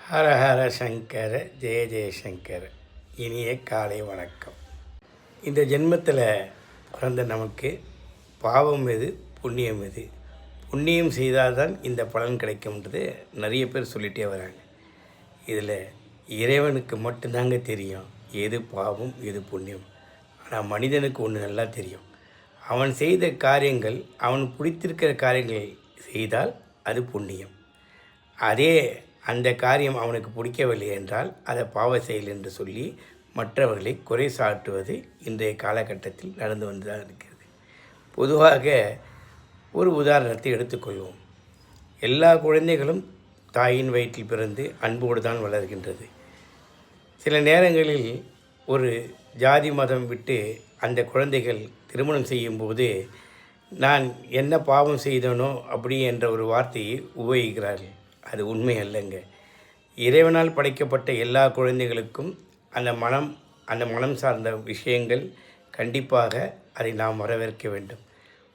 ஹர ஹர சங்கர ஜெய ஜெயசங்கர. இனிய காலை வணக்கம். இந்த ஜென்மத்தில் பிறந்த நமக்கு பாவம் எது புண்ணியம் எது, புண்ணியம் செய்தால்தான் இந்த பலன் கிடைக்கும்ன்றது நிறைய பேர் சொல்லிகிட்டே வராங்க. இதில் இறைவனுக்கு மட்டும்தாங்க தெரியும் எது பாவம் எது புண்ணியம். ஆனால் மனிதனுக்கு ஒன்று நல்லா தெரியும். அவன் செய்த காரியங்கள், அவன் பிடித்திருக்கிற காரியங்களை செய்தால் அது புண்ணியம். அதே அந்த காரியம் அவனுக்கு பிடிக்கவில்லை என்றால் அதை பாவ செயல் என்று சொல்லி மற்றவர்களை குறை சாட்டுவது இன்றைய காலகட்டத்தில் நடந்து வந்து தான் இருக்கிறது. பொதுவாக ஒரு உதாரணத்தை எடுத்துக்கொள்வோம். எல்லா குழந்தைகளும் தாயின் வயிற்றில் பிறந்து அன்போடு தான் வளர்கின்றது. சில நேரங்களில் ஒரு ஜாதி மதம் விட்டு அந்த குழந்தைகள் திருமணம் செய்யும்போது நான் என்ன பாவம் செய்தனோ அப்படி என்ற ஒரு வார்த்தையை உபயோகிக்கிறார்கள். அது உண்மை அல்லங்க. இறைவனால் படைக்கப்பட்ட எல்லா குழந்தைகளுக்கும் அந்த மனம் சார்ந்த விஷயங்கள் கண்டிப்பாக அதை நாம் வரவேற்க வேண்டும்.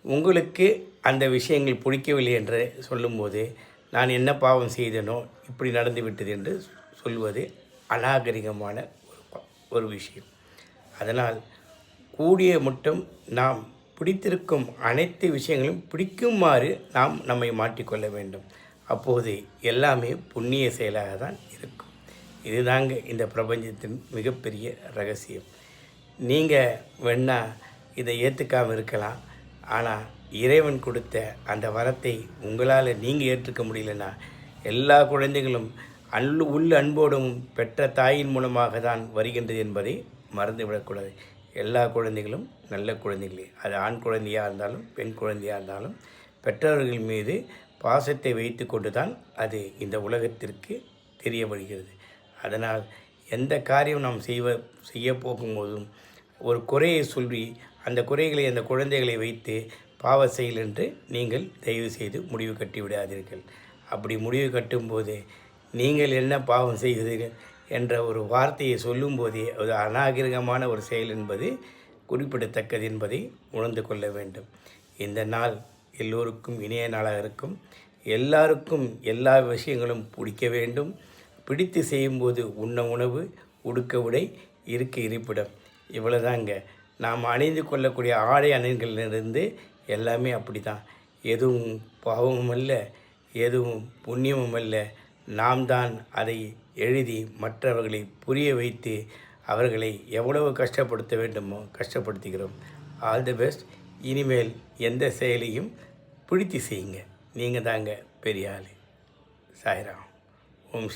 உங்களுக்கு அந்த விஷயங்கள் பிடிக்கவில்லை என்று சொல்லும்போது நான் என்ன பாவம் செய்தனோ இப்படி நடந்து விட்டது என்று சொல்வது அநாகரிகமான ஒரு விஷயம். அதனால் கூடிய மட்டும் நாம் பிடித்திருக்கும் அனைத்து விஷயங்களும் பிடிக்குமாறு நாம் நம்மை மாற்றிக்கொள்ள வேண்டும். அப்போது எல்லாமே புண்ணிய செயலாக தான் இருக்கும். இதுதாங்க இந்த பிரபஞ்சத்தின் மிகப்பெரிய ரகசியம். நீங்கள் வேணால் இதை ஏற்றுக்காமல் இருக்கலாம். ஆனால் இறைவன் கொடுத்த அந்த வரத்தை உங்களால் நீங்கள் ஏற்றுக்க முடியலன்னா, எல்லா குழந்தைகளும் உள்ள அன்போடும் பெற்ற தாயின் மூலமாக தான் வருகின்றது என்பதை மறந்துவிடக்கூடாது. எல்லா குழந்தைகளும் நல்ல குழந்தைகளே. அது ஆண் குழந்தையாக இருந்தாலும் பெண் குழந்தையாக இருந்தாலும் பெற்றவர்கள் மீது பாசத்தை வைத்து கொண்டு தான் அது இந்த உலகத்திற்கு தெரிய வருகிறது. அதனால் எந்த காரியம் நாம் செய்ய போகும்போதும் ஒரு குறையை சொல்லி அந்த குறைகளை அந்த குழந்தைகளை வைத்து பாவ செயல் என்று நீங்கள் தயவு செய்து முடிவு கட்டி விடாதீர்கள். அப்படி முடிவு கட்டும்போது நீங்கள் என்ன பாவம் செய்கிறீர்கள் என்ற ஒரு வார்த்தையை சொல்லும்போதே அது அநாகரிகமான ஒரு செயல் என்பது குறிப்பிடத்தக்கது என்பதை உணர்ந்து கொள்ள வேண்டும். இந்த நாள் எல்லோருக்கும் இனிய நாளாக இருக்கும். எல்லாருக்கும் எல்லா விஷயங்களும் பிடிக்க வேண்டும். பிடித்து செய்யும்போது உண்ண உணவு, உடுக்க உடை, இருக்க இருப்பிடம், இவ்வளோதாங்க. நாம் அணிந்து கொள்ளக்கூடிய ஆடை அணிகளிலிருந்து எல்லாமே அப்படி தான். எதுவும் பாவமும் அல்ல, எதுவும் புண்ணியமும் அல்ல. நாம் தான் அதை எழுதி மற்றவர்களை புரிய வைத்து அவர்களை எவ்வளவு கஷ்டப்படுத்த வேண்டுமோ கஷ்டப்படுத்துகிறோம். All the best. இனிமேல் எந்த செயலையும் பிடித்து செய்யுங்க. நீங்கள் தாங்க பெரிய ஆள். சாய்ராம். ஓம்